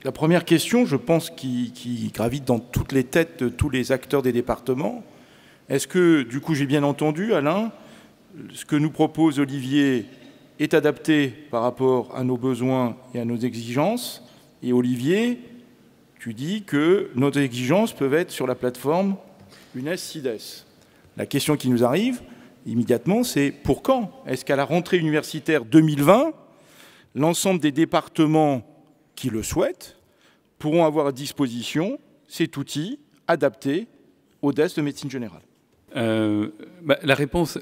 La première question, je pense, qui gravite dans toutes les têtes de tous les acteurs des départements, est-ce que, du coup, j'ai bien entendu, Alain, ce que nous propose Olivier est adapté par rapport à nos besoins et à nos exigences? Et Olivier, tu dis que nos exigences peuvent être sur la plateforme UNES-SIDES. La question qui nous arrive immédiatement, c'est pour quand? Est-ce qu'à la rentrée universitaire 2020, l'ensemble des départements qui le souhaitent pourront avoir à disposition cet outil adapté au DES de médecine générale? La réponse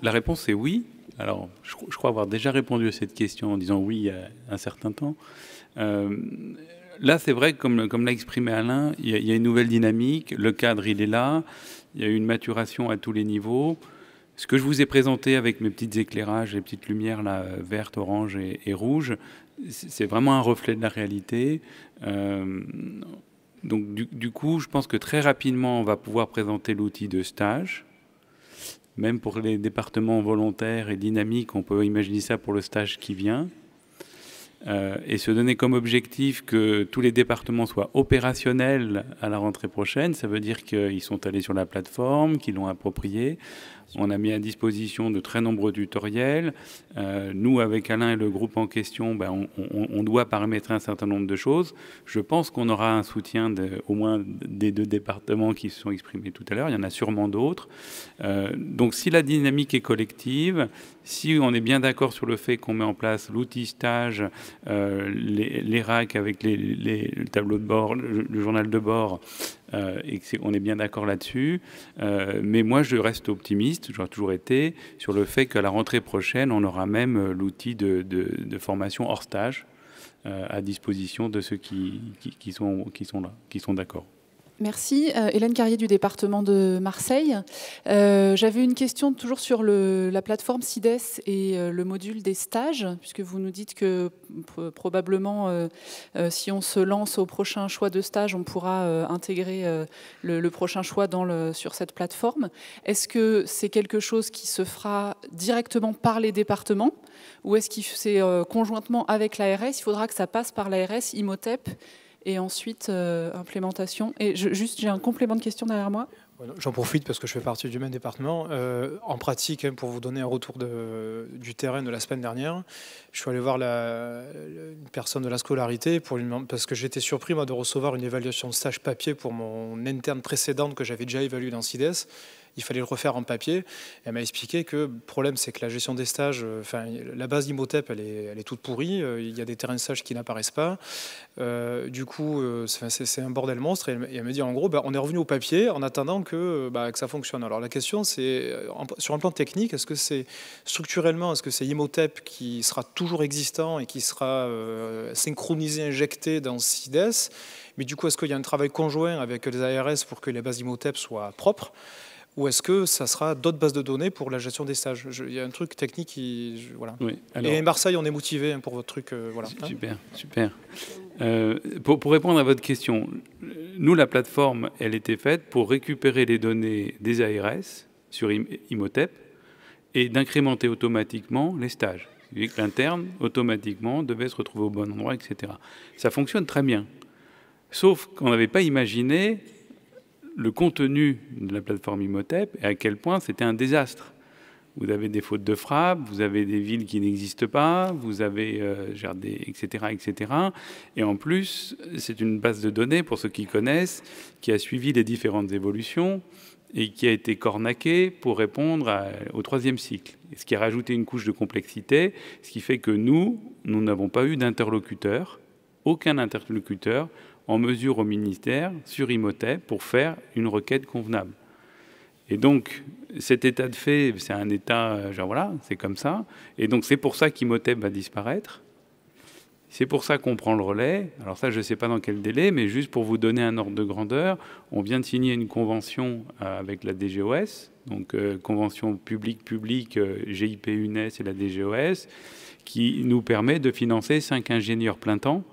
est oui. Alors, je crois avoir déjà répondu à cette question en disant oui il y a un certain temps. Là, c'est vrai, comme l'a exprimé Alain, il y a une nouvelle dynamique, le cadre, il est là, il y a une maturation à tous les niveaux. Ce que je vous ai présenté avec mes petits éclairages, les petites lumières là, vertes, oranges et rouges, c'est vraiment un reflet de la réalité. Donc, du coup, je pense que très rapidement, on va pouvoir présenter l'outil de stage. Même pour les départements volontaires et dynamiques, on peut imaginer ça pour le stage qui vient. Et se donner comme objectif que tous les départements soient opérationnels à la rentrée prochaine. Ça veut dire qu'ils sont allés sur la plateforme, qu'ils l'ont appropriée. On a mis à disposition de très nombreux tutoriels. Nous, avec Alain et le groupe en question, on doit paramétrer un certain nombre de choses. Je pense qu'on aura un soutien au moins des 2 départements qui se sont exprimés tout à l'heure. Il y en a sûrement d'autres. Donc si la dynamique est collective, si on est bien d'accord sur le fait qu'on met en place l'outil stage, les racks avec le tableau de bord, le journal de bord, et qu'on est bien d'accord là-dessus. Mais moi, je reste optimiste, j'aurais toujours été, sur le fait qu'à la rentrée prochaine, on aura même l'outil de formation hors stage à disposition de ceux qui sont là, qui sont d'accord. Merci. Hélène Carrier du département de Marseille. J'avais une question toujours sur la plateforme CIDES et le module des stages, puisque vous nous dites que probablement, si on se lance au prochain choix de stage, on pourra intégrer le prochain choix sur cette plateforme. Est-ce que c'est quelque chose qui se fera directement par les départements ou est-ce que c'est conjointement avec l'ARS? Il faudra que ça passe par l'ARS, Imhotep, et ensuite implémentation. Et j'ai un complément de question derrière moi. J'en profite parce que je fais partie du même département. En pratique, pour vous donner un retour du terrain de la semaine dernière, je suis allé voir une personne de la scolarité parce que j'étais surpris moi, de recevoir une évaluation de stage papier pour mon interne précédente que j'avais déjà évaluée dans CIDES. Il fallait le refaire en papier. Elle m'a expliqué que le problème, c'est que la gestion des stages, la base d'Imhotep, elle est toute pourrie. Il y a des terrains de stage qui n'apparaissent pas. Du coup, c'est un bordel monstre. Et elle me dit, en gros, on est revenu au papier en attendant que ça fonctionne. Alors la question, c'est, sur un plan technique, est-ce que c'est structurellement, est-ce que c'est Imhotep qui sera toujours existant et qui sera synchronisé, injecté dans CIDES? Mais du coup, est-ce qu'il y a un travail conjoint avec les ARS pour que les bases Imhotep soient propres? Ou est-ce que ça sera d'autres bases de données pour la gestion des stages? Il y a un truc technique qui... Voilà. Oui, alors... Et Marseille, on est motivé pour votre truc. Voilà. Super, super. Pour répondre à votre question, nous, la plateforme, elle était faite pour récupérer les données des ARS sur Imhotep et d'incrémenter automatiquement les stages. C'est-à-dire que l'interne, automatiquement, devait se retrouver au bon endroit, etc. Ça fonctionne très bien. Sauf qu'on n'avait pas imaginé le contenu de la plateforme Imhotep et à quel point c'était un désastre. Vous avez des fautes de frappe, vous avez des villes qui n'existent pas, vous avez etc., etc. Et en plus, c'est une base de données, pour ceux qui connaissent, qui a suivi les différentes évolutions et qui a été cornaquée pour répondre au 3e cycle. Ce qui a rajouté une couche de complexité, ce qui fait que nous n'avons pas eu d'interlocuteur, aucun interlocuteur, en mesure au ministère, sur Imhotep, pour faire une requête convenable. Et donc, cet état de fait, c'est un état, voilà, c'est comme ça. Et donc, c'est pour ça qu'Imhotep va disparaître. C'est pour ça qu'on prend le relais. Alors ça, je ne sais pas dans quel délai, mais juste pour vous donner un ordre de grandeur, on vient de signer une convention avec la DGOS, donc convention publique-publique, GIP UNES et la DGOS, qui nous permet de financer 5 ingénieurs plein temps,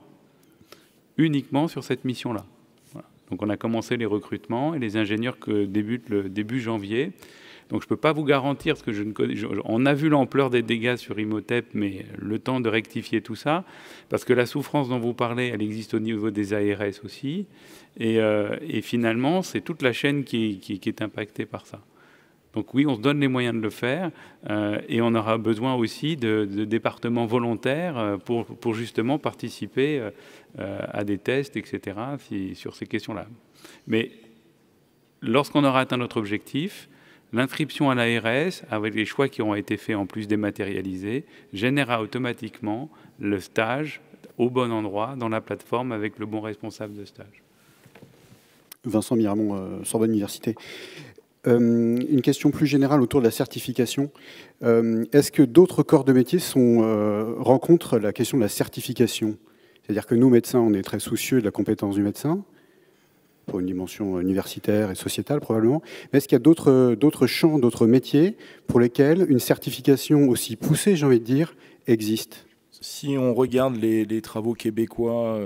uniquement sur cette mission-là. Voilà. Donc on a commencé les recrutements et les ingénieurs que débutent le début janvier. Donc je ne peux pas vous garantir, parce que je ne connais, on a vu l'ampleur des dégâts sur Imhotep, mais le temps de rectifier tout ça, parce que la souffrance dont vous parlez, elle existe au niveau des ARS aussi, et finalement, c'est toute la chaîne qui est impactée par ça. Donc oui, on se donne les moyens de le faire, et on aura besoin aussi de départements volontaires pour justement participer à des tests, etc., sur ces questions-là. Mais lorsqu'on aura atteint notre objectif, l'inscription à l'ARS, avec les choix qui auront été faits en plus dématérialisés, générera automatiquement le stage au bon endroit dans la plateforme avec le bon responsable de stage. Vincent Miramont, Sorbonne Université. Une question plus générale autour de la certification. Est-ce que d'autres corps de métier rencontrent la question de la certification? C'est-à-dire que nous, médecins, on est très soucieux de la compétence du médecin, pour une dimension universitaire et sociétale probablement. Mais est-ce qu'il y a d'autres champs, d'autres métiers pour lesquels une certification aussi poussée, j'ai envie de dire, existe? Si on regarde les travaux québécois,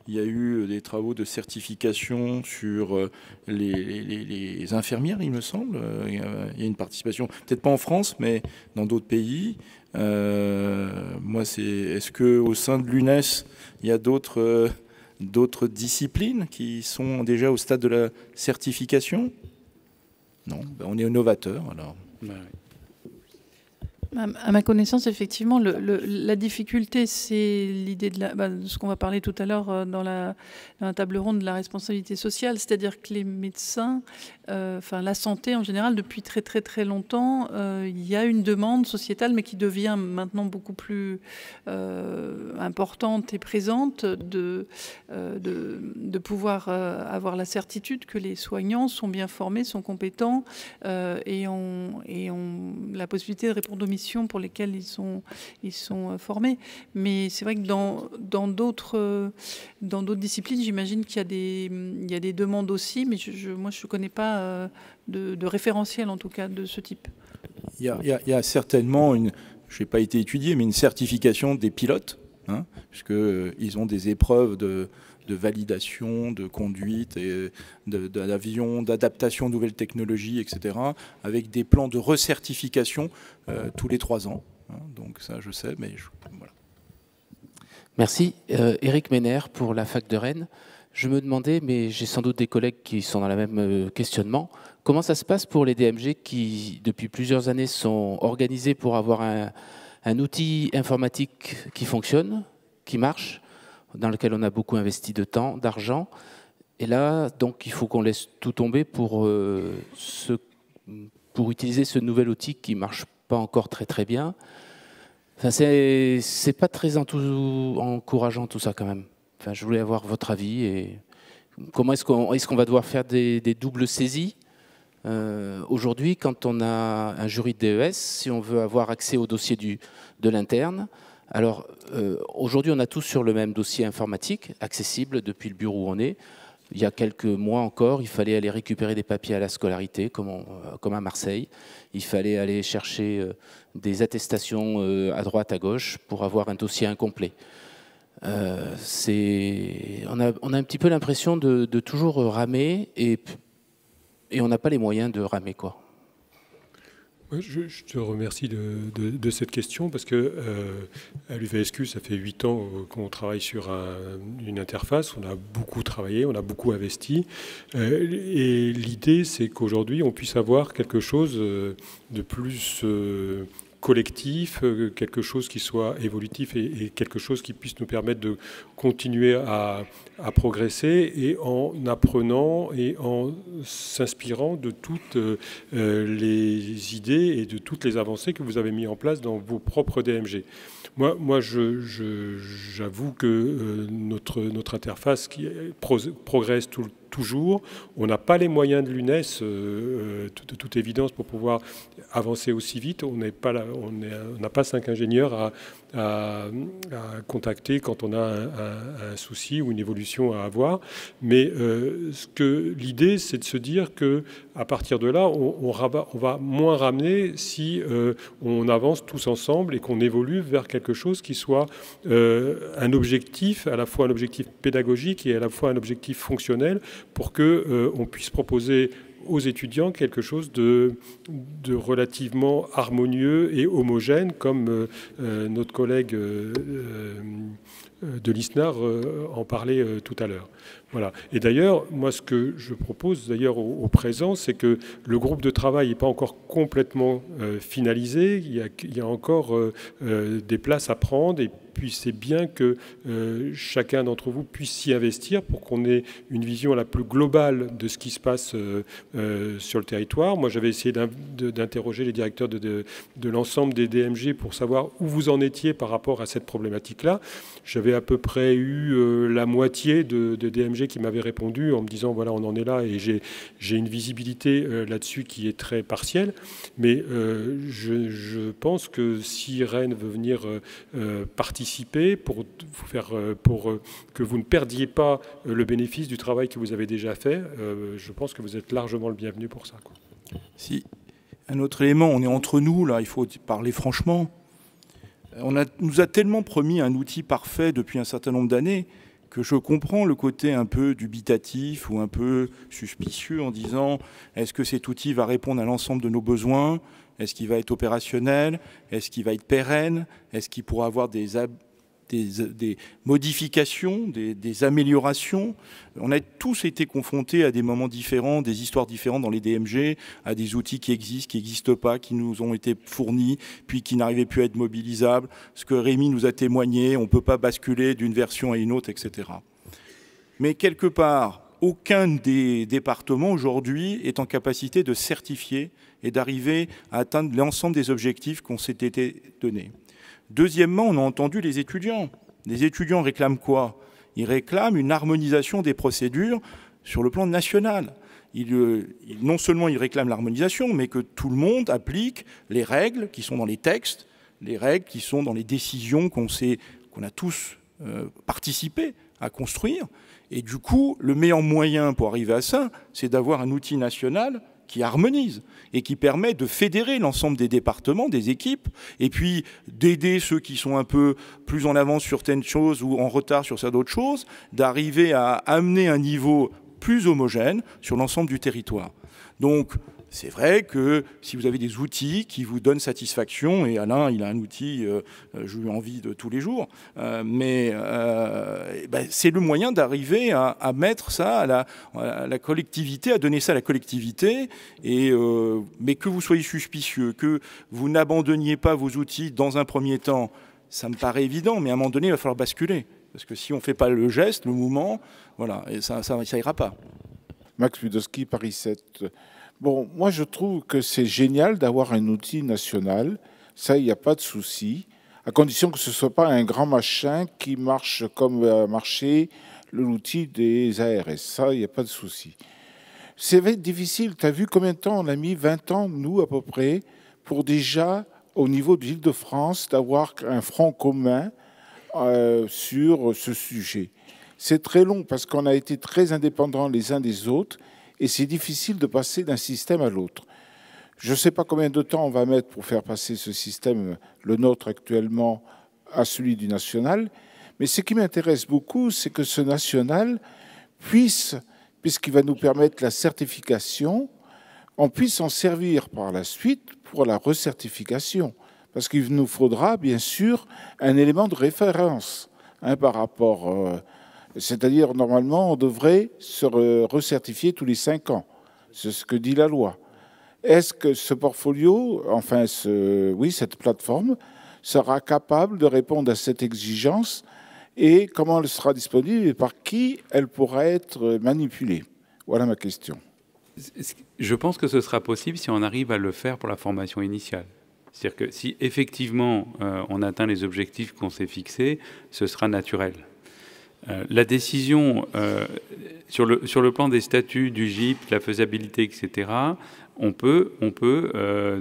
il y a eu des travaux de certification sur les infirmières, il me semble. Il y a une participation, peut-être pas en France, mais dans d'autres pays. Moi, est-ce qu'au sein de l'UNES, il y a d'autres disciplines qui sont déjà au stade de la certification? Non, ben on est novateur alors. Ouais. À ma connaissance, effectivement, la difficulté, c'est l'idée de ce qu'on va parler tout à l'heure dans la table ronde de la responsabilité sociale, c'est-à-dire que les médecins, la santé en général, depuis très très très longtemps, il y a une demande sociétale, mais qui devient maintenant beaucoup plus importante et présente de pouvoir avoir la certitude que les soignants sont bien formés, sont compétents et ont la possibilité de répondre aux missions pour lesquelles ils sont formés. Mais c'est vrai que dans d'autres disciplines, j'imagine qu'il y a des demandes aussi, mais moi je ne connais pas de référentiel en tout cas de ce type. Il y a certainement je n'ai pas été étudié, mais une certification des pilotes, hein, puisqu'ils ont des épreuves de validation, de conduite, et d'avion, d'adaptation aux nouvelles technologies, etc., avec des plans de recertification tous les 3 ans. Hein, donc ça, je sais, mais voilà. Merci. Éric Méner pour la fac de Rennes. Je me demandais, mais j'ai sans doute des collègues qui sont dans le même questionnement, comment ça se passe pour les DMG qui, depuis plusieurs années, sont organisés pour avoir un outil informatique qui fonctionne, qui marche, dans lequel on a beaucoup investi de temps, d'argent. Et là, donc, il faut qu'on laisse tout tomber pour utiliser ce nouvel outil qui ne marche pas encore très très bien. Enfin, c'est pas très encourageant tout ça quand même. Enfin, je voulais avoir votre avis. Et comment est-ce qu'on va devoir faire des doubles saisies aujourd'hui, quand on a un jury de DES, si on veut avoir accès au dossier de l'interne? Alors, aujourd'hui, on a tous sur le même dossier informatique, accessible depuis le bureau où on est. Il y a quelques mois encore, il fallait aller récupérer des papiers à la scolarité, comme à Marseille. Il fallait aller chercher des attestations à droite, à gauche, pour avoir un dossier incomplet. On a un petit peu l'impression de toujours ramer, et on n'a pas les moyens de ramer, quoi. Je te remercie de cette question parce que à l'UVSQ, ça fait 8 ans qu'on travaille sur une interface. On a beaucoup travaillé, on a beaucoup investi. Et l'idée, c'est qu'aujourd'hui, on puisse avoir quelque chose de plus collectif, quelque chose qui soit évolutif et quelque chose qui puisse nous permettre de continuer à progresser, et en apprenant et en s'inspirant de toutes les idées et de toutes les avancées que vous avez mis en place dans vos propres DMG. Moi, j'avoue que notre interface qui progresse toujours. On n'a pas les moyens de l'UNES, de toute évidence, pour pouvoir avancer aussi vite. On n'a pas 5 ingénieurs à contacter quand on a un souci ou une évolution à avoir. Mais l'idée, c'est de se dire qu'à partir de là, on va moins ramener si on avance tous ensemble et qu'on évolue vers quelque chose qui soit un objectif, à la fois un objectif pédagogique et à la fois un objectif fonctionnel, pour qu'on puisse proposer aux étudiants quelque chose de relativement harmonieux et homogène, comme notre collègue de l'ISNAR en parlait tout à l'heure. Voilà. Et d'ailleurs, moi, ce que je propose d'ailleurs au présent, c'est que le groupe de travail n'est pas encore complètement finalisé. Il y a encore des places à prendre, et puis c'est bien que chacun d'entre vous puisse s'y investir pour qu'on ait une vision la plus globale de ce qui se passe sur le territoire. Moi, j'avais essayé d'interroger les directeurs de l'ensemble des DMG pour savoir où vous en étiez par rapport à cette problématique-là. J'avais à peu près eu la moitié de DMG qui m'avaient répondu en me disant voilà, on en est là, et j'ai une visibilité là-dessus qui est très partielle. Mais je pense que si Rennes veut venir participer pour que vous ne perdiez pas le bénéfice du travail que vous avez déjà fait, je pense que vous êtes largement le bienvenu pour ça, quoi. Si. Un autre élément, on est entre nous, là, il faut parler franchement. On nous a tellement promis un outil parfait depuis un certain nombre d'années que je comprends le côté un peu dubitatif ou un peu suspicieux en disant est-ce que cet outil va répondre à l'ensemble de nos besoins? Est-ce qu'il va être opérationnel? Est-ce qu'il va être pérenne? Est-ce qu'il pourra avoir des modifications, des améliorations? On a tous été confrontés à des moments différents, des histoires différentes dans les DMG, à des outils qui n'existent pas, qui nous ont été fournis, puis qui n'arrivaient plus à être mobilisables. Ce que Rémi nous a témoigné, on ne peut pas basculer d'une version à une autre, etc. Mais quelque part, aucun des départements aujourd'hui est en capacité de certifier et d'arriver à atteindre l'ensemble des objectifs qu'on s'était donnés. Deuxièmement, on a entendu les étudiants. Les étudiants réclament quoi? Ils réclament une harmonisation des procédures sur le plan national. Non seulement ils réclament l'harmonisation, mais que tout le monde applique les règles qui sont dans les textes, les règles qui sont dans les décisions qu'on a tous participé à construire. Et du coup, le meilleur moyen pour arriver à ça, c'est d'avoir un outil national qui harmonise et qui permet de fédérer l'ensemble des départements, des équipes, et puis d'aider ceux qui sont un peu plus en avance sur certaines choses ou en retard sur d'autres choses, d'arriver à amener un niveau plus homogène sur l'ensemble du territoire. Donc, c'est vrai que si vous avez des outils qui vous donnent satisfaction, et Alain, il a un outil, je lui envie de tous les jours, mais c'est le moyen d'arriver à mettre ça à la collectivité, à donner ça à la collectivité, mais que vous soyez suspicieux, que vous n'abandonniez pas vos outils dans un premier temps, ça me paraît évident, mais à un moment donné, il va falloir basculer. Parce que si on ne fait pas le geste, le mouvement, voilà, et ça ira pas. Max Budowski, Paris 7. Bon, moi je trouve que c'est génial d'avoir un outil national, ça il n'y a pas de souci, à condition que ce ne soit pas un grand machin qui marche comme a marché l'outil des ARS, ça il n'y a pas de souci. C'est difficile, tu as vu combien de temps on a mis? 20 ans, nous à peu près, pour déjà, au niveau de l'Île-de-France, d'avoir un front commun sur ce sujet. C'est très long parce qu'on a été très indépendants les uns des autres, et c'est difficile de passer d'un système à l'autre. Je ne sais pas combien de temps on va mettre pour faire passer ce système, le nôtre actuellement, à celui du national. Mais ce qui m'intéresse beaucoup, c'est que ce national puisse, puisqu'il va nous permettre la certification, on puisse en servir par la suite pour la recertification. Parce qu'il nous faudra, bien sûr, un élément de référence par rapport... C'est-à-dire, normalement, on devrait se recertifier tous les 5 ans. C'est ce que dit la loi. Est-ce que ce portfolio, enfin, cette plateforme, sera capable de répondre à cette exigence et comment elle sera disponible et par qui elle pourra être manipulée? Voilà ma question. Je pense que ce sera possible si on arrive à le faire pour la formation initiale. C'est-à-dire que si effectivement on atteint les objectifs qu'on s'est fixés, ce sera naturel. La décision sur le plan des statuts du GIP, la faisabilité, etc., on peut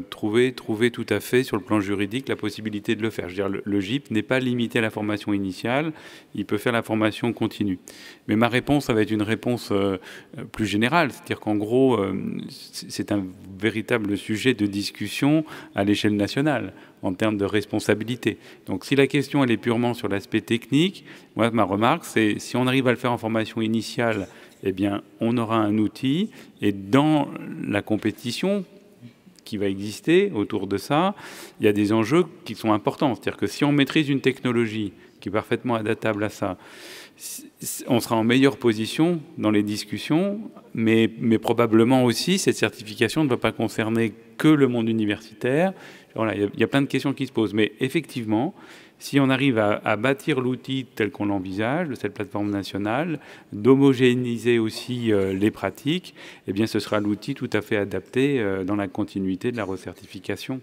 trouver tout à fait sur le plan juridique la possibilité de le faire. Je veux dire, le GIP n'est pas limité à la formation initiale, il peut faire la formation continue. Mais ma réponse, ça va être une réponse plus générale, c'est-à-dire qu'en gros, c'est un véritable sujet de discussion à l'échelle nationale en termes de responsabilité. Donc si la question elle est purement sur l'aspect technique, moi ma remarque c'est si on arrive à le faire en formation initiale eh bien, on aura un outil, et dans la compétition qui va exister autour de ça, il y a des enjeux qui sont importants. C'est-à-dire que si on maîtrise une technologie qui est parfaitement adaptable à ça, on sera en meilleure position dans les discussions, mais probablement aussi, cette certification ne va pas concerner que le monde universitaire. Voilà, il y a plein de questions qui se posent. Mais effectivement, si on arrive à bâtir l'outil tel qu'on l'envisage, de cette plateforme nationale, d'homogénéiser aussi les pratiques, eh bien, ce sera l'outil tout à fait adapté dans la continuité de la recertification.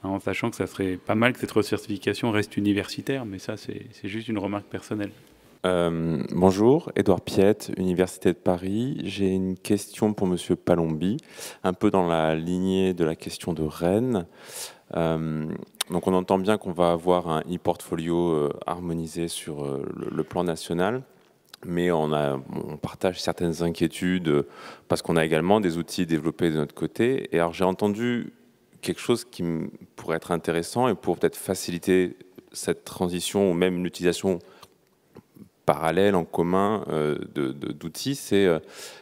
Hein, en sachant que ça serait pas mal que cette recertification reste universitaire, mais ça, c'est juste une remarque personnelle. Bonjour, Édouard Piette, Université de Paris. J'ai une question pour Monsieur Palombi, un peu dans la lignée de la question de Rennes. Donc on entend bien qu'on va avoir un e-portfolio harmonisé sur le plan national, mais on partage certaines inquiétudes parce qu'on a également des outils développés de notre côté. Et alors j'ai entendu quelque chose qui pourrait être intéressant et pour peut-être faciliter cette transition ou même l'utilisation parallèle, en commun d'outils, c'est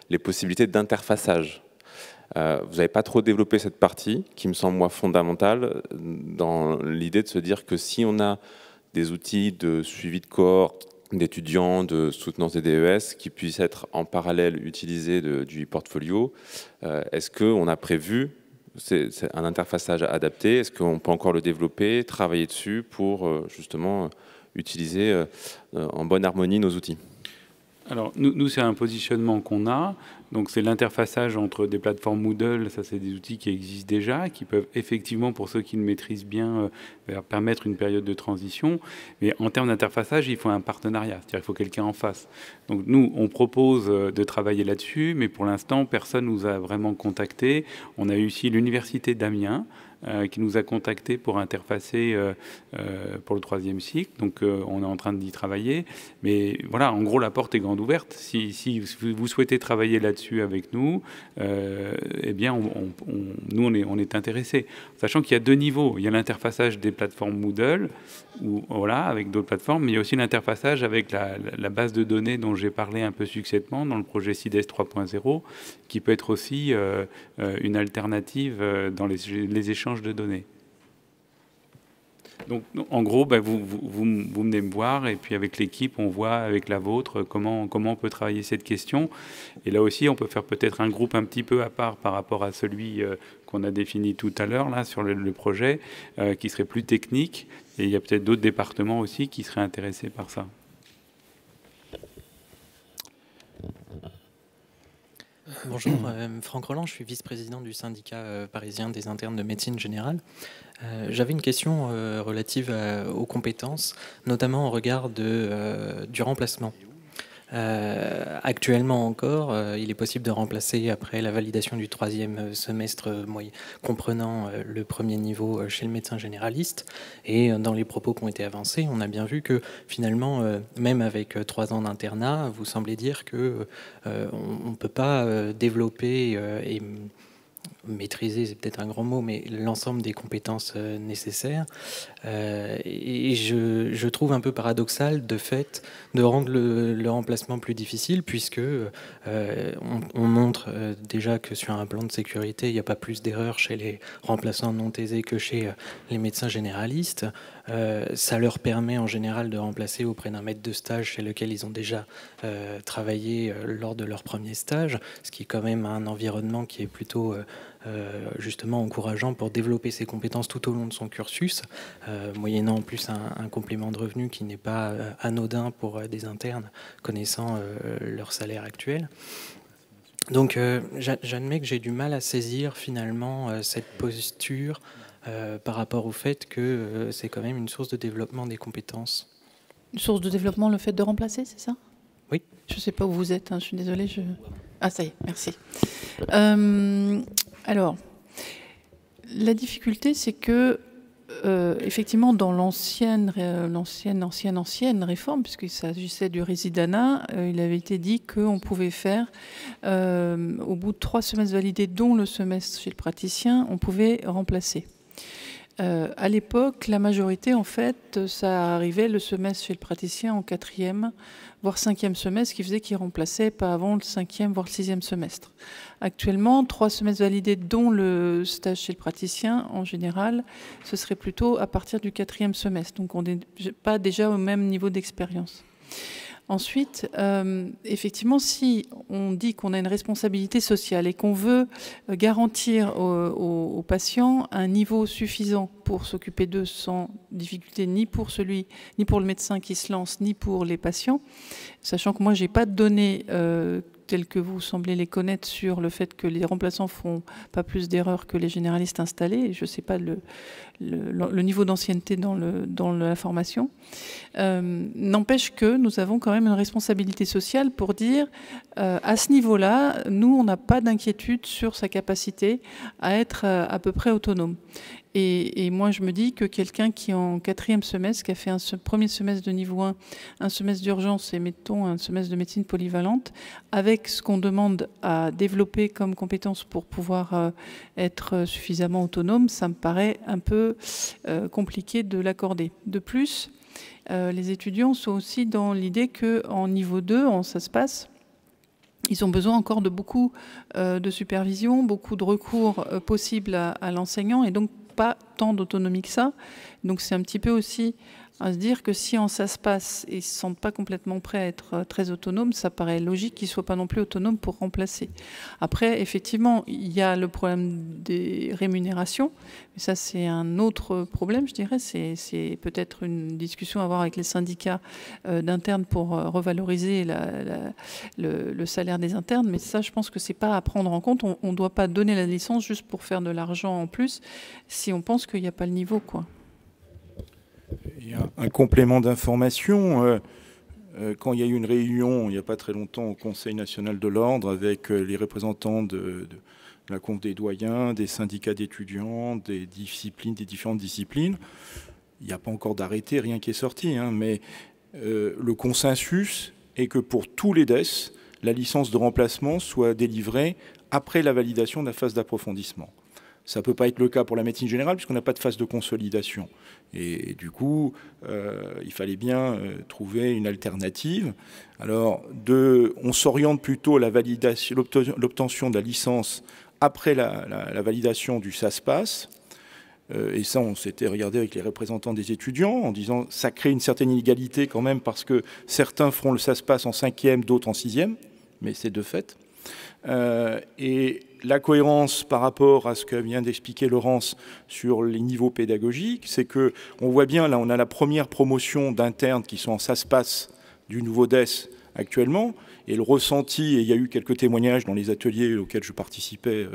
les possibilités d'interfaçage. Vous n'avez pas trop développé cette partie, qui me semble, moi, fondamentale, dans l'idée de se dire que si on a des outils de suivi de cohorte d'étudiants, de soutenance des DES, qui puissent être en parallèle utilisés du e-portfolio, est-ce qu'on a prévu un interfaçage adapté? Est-ce qu'on peut encore le développer, travailler dessus pour justement utiliser en bonne harmonie nos outils? Alors, nous c'est un positionnement qu'on a. Donc, c'est l'interfaçage entre des plateformes Moodle. Ça, c'est des outils qui existent déjà, qui peuvent effectivement, pour ceux qui le maîtrisent bien, permettre une période de transition. Mais en termes d'interfaçage, il faut un partenariat. C'est-à-dire qu'il faut quelqu'un en face. Donc, nous, on propose de travailler là-dessus, mais pour l'instant, personne nous a vraiment contactés. On a eu ici l'Université d'Amiens, qui nous a contactés pour interfacer pour le 3e cycle. Donc, on est en train d'y travailler. Mais voilà, en gros, la porte est grande ouverte. Si vous souhaitez travailler là-dessus avec nous, eh bien, nous, on est intéressés. Sachant qu'il y a 2 niveaux. Il y a l'interfaçage des plateformes Moodle, voilà, avec d'autres plateformes, mais il y a aussi l'interfaçage avec la base de données dont j'ai parlé un peu succinctement dans le projet CIDES 3.0, qui peut être aussi une alternative dans les échanges de données. Donc, en gros, vous venez me voir et puis avec l'équipe, on voit avec la vôtre comment on peut travailler cette question. Et là aussi, on peut faire peut-être un groupe un petit peu à part par rapport à celui qu'on a défini tout à l'heure là sur le projet, qui serait plus technique. Et il y a peut-être d'autres départements aussi qui seraient intéressés par ça. Bonjour, Franck Roland, je suis vice-président du syndicat parisien des internes de médecine générale. J'avais une question relative aux compétences, notamment au regard du remplacement. Actuellement encore, il est possible de remplacer après la validation du 3e semestre comprenant le 1er niveau chez le médecin généraliste. Et dans les propos qui ont été avancés, on a bien vu que finalement, même avec 3 ans d'internat, vous semblez dire que on ne peut pas développer et maîtriser, c'est peut-être un grand mot, mais l'ensemble des compétences nécessaires. Et je trouve un peu paradoxal de fait de rendre le remplacement plus difficile, puisque on montre déjà que sur un plan de sécurité, il n'y a pas plus d'erreurs chez les remplaçants non thésés que chez les médecins généralistes. Ça leur permet en général de remplacer auprès d'un maître de stage chez lequel ils ont déjà travaillé lors de leur premier stage, ce qui est quand même un environnement qui est plutôt justement encourageant pour développer ses compétences tout au long de son cursus, moyennant en plus un complément de revenu qui n'est pas anodin pour des internes connaissant leur salaire actuel. Donc j'admets que j'ai du mal à saisir finalement cette posture par rapport au fait que c'est quand même une source de développement des compétences. Une source de développement, le fait de remplacer, c'est ça? Oui. Je ne sais pas où vous êtes, hein, je suis désolée. Ah, ça y est, merci. Alors, la difficulté, c'est que, effectivement, dans l'ancienne réforme, puisqu'il s'agissait du résidanat, il avait été dit qu'on pouvait faire, au bout de 3 semestres validés, dont le semestre chez le praticien, on pouvait remplacer. À l'époque, la majorité, en fait, ça arrivait le semestre chez le praticien en 4e, voire 5e semestre, ce qui faisait qu'il remplaçait pas avant le 5e, voire le 6e semestre. Actuellement, 3 semestres validés, dont le stage chez le praticien, en général, ce serait plutôt à partir du 4e semestre. Donc, on n'est pas déjà au même niveau d'expérience. Ensuite, effectivement, si on dit qu'on a une responsabilité sociale et qu'on veut garantir aux patients un niveau suffisant pour s'occuper d'eux sans difficulté, ni pour le médecin qui se lance, ni pour les patients, sachant que moi, j'ai pas de données telles que vous semblez les connaître sur le fait que les remplaçants font pas plus d'erreurs que les généralistes installés. Je ne sais pas le niveau d'ancienneté dans la formation. N'empêche que nous avons quand même une responsabilité sociale pour dire à ce niveau-là, nous, on n'a pas d'inquiétude sur sa capacité à être à peu près autonome. Et moi, je me dis que quelqu'un qui, en 4e semestre, qui a fait un premier semestre de niveau 1, un semestre d'urgence et, mettons, un semestre de médecine polyvalente, avec ce qu'on demande à développer comme compétence pour pouvoir être suffisamment autonome, ça me paraît un peu compliqué de l'accorder. De plus, les étudiants sont aussi dans l'idée qu'en niveau 2, ça se passe, ils ont besoin encore de beaucoup de supervision, beaucoup de recours possibles à l'enseignant, et donc pas tant d'autonomie que ça. Donc c'est un petit peu aussi à se dire que si ça se passe et ils ne se sentent pas complètement prêts à être très autonomes, ça paraît logique qu'ils ne soient pas non plus autonomes pour remplacer. Après, effectivement, il y a le problème des rémunérations, mais ça c'est un autre problème, je dirais. C'est peut-être une discussion à avoir avec les syndicats d'internes pour revaloriser le salaire des internes, mais ça je pense que ce n'est pas à prendre en compte. On ne doit pas donner la licence juste pour faire de l'argent en plus si on pense qu'il n'y a pas le niveau, quoi. Il y a un complément d'information. Quand il y a eu une réunion, il n'y a pas très longtemps, au Conseil national de l'ordre, avec les représentants de la Conf des doyens, des syndicats d'étudiants, des différentes disciplines, il n'y a pas encore d'arrêté, rien qui est sorti, hein, mais le consensus est que pour tous les DES, la licence de remplacement soit délivrée après la validation de la phase d'approfondissement. Ça ne peut pas être le cas pour la médecine générale puisqu'on n'a pas de phase de consolidation. Et du coup, il fallait bien trouver une alternative. Alors, on s'oriente plutôt à l'obtention de la licence après la validation du SASPAS. Et ça, on s'était regardé avec les représentants des étudiants en disant ça crée une certaine inégalité quand même parce que certains feront le SASPAS en 5e, d'autres en 6e, mais c'est de fait. Et la cohérence par rapport à ce que vient d'expliquer Laurence sur les niveaux pédagogiques, c'est que on voit bien, là, on a la première promotion d'internes qui sont en SASPAS du nouveau DES actuellement, et le ressenti, et il y a eu quelques témoignages dans les ateliers auxquels je participais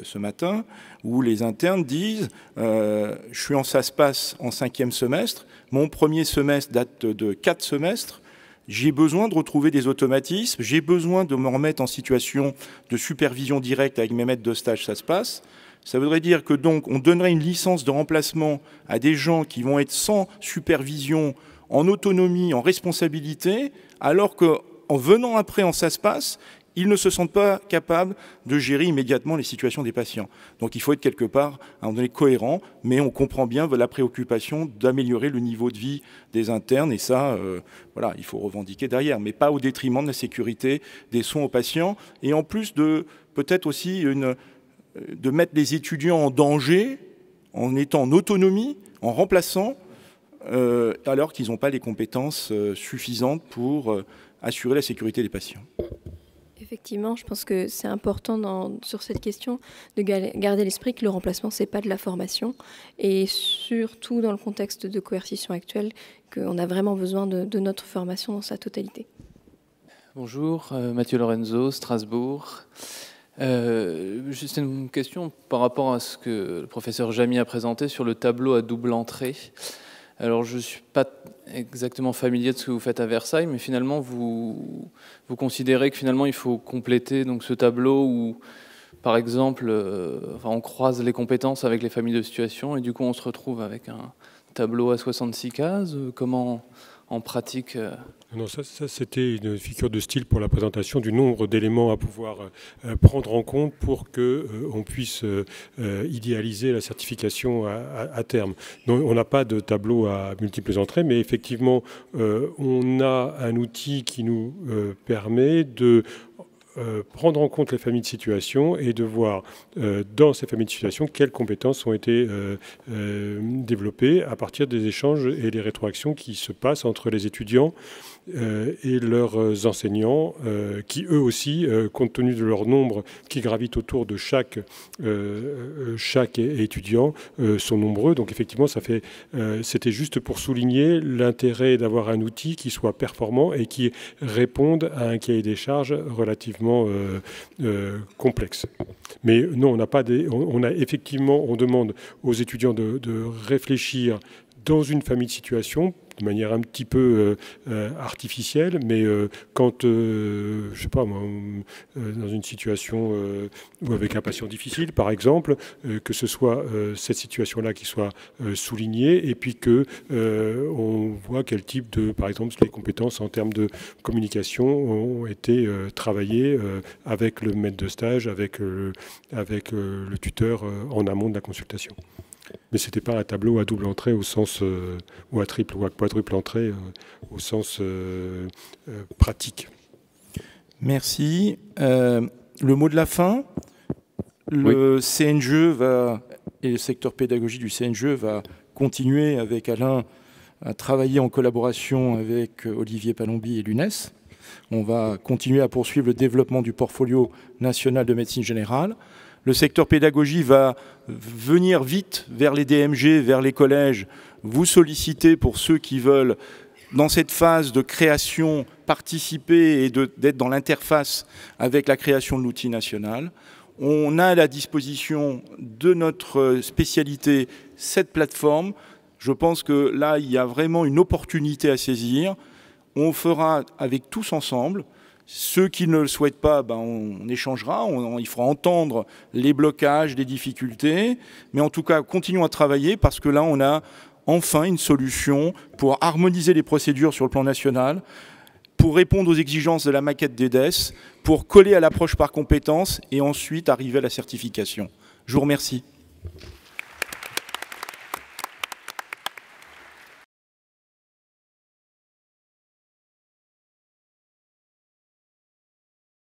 ce matin, où les internes disent je suis en SASPAS en 5e semestre, mon premier semestre date de 4 semestres, j'ai besoin de retrouver des automatismes, j'ai besoin de me remettre en situation de supervision directe avec mes maîtres de stage, ça se passe. Ça voudrait dire que donc on donnerait une licence de remplacement à des gens qui vont être sans supervision, en autonomie, en responsabilité, alors qu'en venant après en ça se passe, ils ne se sentent pas capables de gérer immédiatement les situations des patients. Donc il faut être quelque part, à un moment donné, cohérent, mais on comprend bien la préoccupation d'améliorer le niveau de vie des internes, et ça, voilà, il faut revendiquer derrière, mais pas au détriment de la sécurité des soins aux patients, et en plus de peut-être aussi de mettre les étudiants en danger en étant en autonomie, en remplaçant, alors qu'ils n'ont pas les compétences suffisantes pour assurer la sécurité des patients. Effectivement, je pense que c'est important sur cette question de garder l'esprit que le remplacement, ce n'est pas de la formation. Et surtout dans le contexte de coercition actuelle, qu'on a vraiment besoin de notre formation dans sa totalité. Bonjour, Mathieu Lorenzo, Strasbourg. Juste une question par rapport à ce que le professeur Jamy a présenté sur le tableau à double entrée. Alors, je ne suis pas exactement familier de ce que vous faites à Versailles, mais finalement, vous considérez que finalement, il faut compléter donc, ce tableau où, par exemple, on croise les compétences avec les familles de situation et du coup, on se retrouve avec un tableau à 66 cases. Comment en pratique. Non, ça c'était une figure de style pour la présentation du nombre d'éléments à pouvoir prendre en compte pour qu'on puisse idéaliser la certification à terme. Donc, on n'a pas de tableau à multiples entrées, mais effectivement, on a un outil qui nous permet de prendre en compte les familles de situations et de voir dans ces familles de situations quelles compétences ont été développées à partir des échanges et des rétroactions qui se passent entre les étudiants et leurs enseignants qui eux aussi, compte tenu de leur nombre qui gravitent autour de chaque étudiant, sont nombreux. Donc effectivement, c'était juste pour souligner l'intérêt d'avoir un outil qui soit performant et qui réponde à un cahier des charges relativement complexe. Mais non, on demande aux étudiants de réfléchir dans une famille de situations de manière un petit peu artificielle, mais quand, je sais pas moi, dans une situation ou avec un patient difficile, par exemple, que ce soit cette situation-là qui soit soulignée, et puis que on voit quel type de, par exemple, les compétences en termes de communication ont été travaillées avec le maître de stage, avec le tuteur en amont de la consultation. Mais ce n'était pas un tableau à double entrée au sens, ou à triple ou à quadruple entrée au sens pratique. Merci. Le mot de la fin. Le CNGE et le secteur pédagogie du CNGE va continuer avec Alain à travailler en collaboration avec Olivier Palombi et l'UNES. On va continuer à poursuivre le développement du portfolio national de médecine générale. Le secteur pédagogie va venir vite vers les DMG, vers les collèges, vous solliciter pour ceux qui veulent, dans cette phase de création, participer et d'être dans l'interface avec la création de l'outil national. On a à la disposition de notre spécialité cette plateforme. Je pense que là, il y a vraiment une opportunité à saisir. On fera avec tous ensemble. Ceux qui ne le souhaitent pas, on échangera, il fera entendre les blocages, les difficultés. Mais en tout cas, continuons à travailler parce que là, on a enfin une solution pour harmoniser les procédures sur le plan national, pour répondre aux exigences de la maquette d'EDES, pour coller à l'approche par compétences et ensuite arriver à la certification. Je vous remercie.